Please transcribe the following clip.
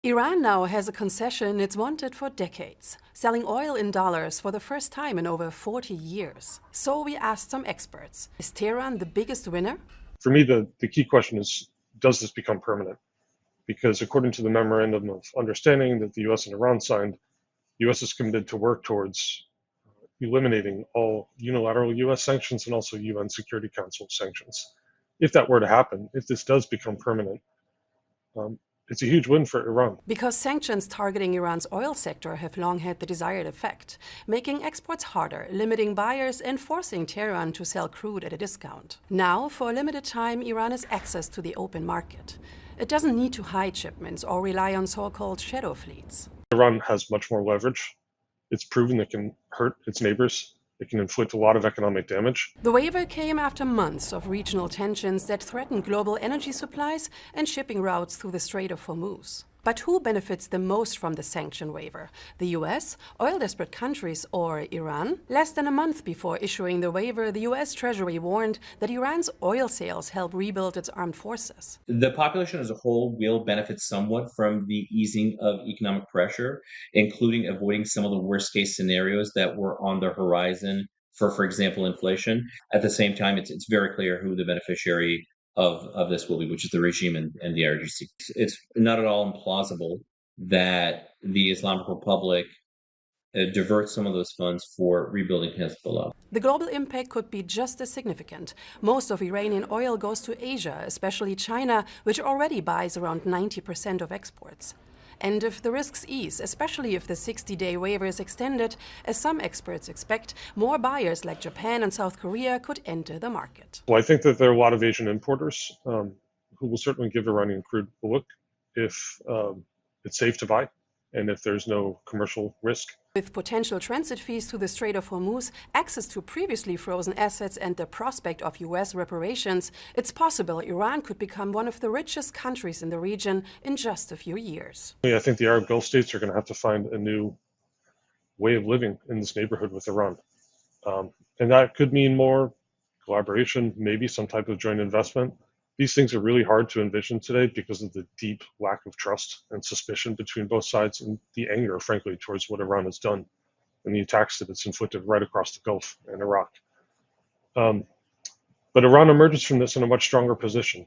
Iran now has a concession it's wanted for decades, selling oil in dollars for the first time in over 40 years. So we asked some experts, is Tehran the biggest winner? For me, the key question is, does this become permanent? Because according to the memorandum of understanding that the US and Iran signed, the US is committed to work towards eliminating all unilateral US sanctions and also UN Security Council sanctions. If that were to happen, if this does become permanent, it's a huge win for Iran. Because sanctions targeting Iran's oil sector have long had the desired effect, making exports harder, limiting buyers, and forcing Tehran to sell crude at a discount. Now, for a limited time, Iran has access to the open market. It doesn't need to hide shipments or rely on so-called shadow fleets. Iran has much more leverage. It's proven it can hurt its neighbors. It can inflict a lot of economic damage. The waiver came after months of regional tensions that threatened global energy supplies and shipping routes through the Strait of Hormuz. But who benefits the most from the sanction waiver? The US, oil-desperate countries, or Iran? Less than a month before issuing the waiver, the US Treasury warned that Iran's oil sales help rebuild its armed forces. The population as a whole will benefit somewhat from the easing of economic pressure, including avoiding some of the worst-case scenarios that were on the horizon for example, inflation. At the same time, it's very clear who the beneficiary of this will be, which is the regime and the RGC. It's not at all implausible that the Islamic Republic divert some of those funds for rebuilding Hezbollah. The global impact could be just as significant. Most of Iranian oil goes to Asia, especially China, which already buys around 90% of exports. And if the risks ease, especially if the 60-day waiver is extended, as some experts expect, more buyers like Japan and South Korea could enter the market. Well, I think that there are a lot of Asian importers who will certainly give Iranian crude a look if it's safe to buy and if there's no commercial risk. With potential transit fees through the Strait of Hormuz, access to previously frozen assets, and the prospect of US reparations, it's possible Iran could become one of the richest countries in the region in just a few years. I think the Arab Gulf states are going to have to find a new way of living in this neighborhood with Iran. And that could mean more collaboration, maybe some type of joint investment. These things are really hard to envision today because of the deep lack of trust and suspicion between both sides and the anger, frankly, towards what Iran has done and the attacks that it's inflicted right across the Gulf and Iraq. But Iran emerges from this in a much stronger position.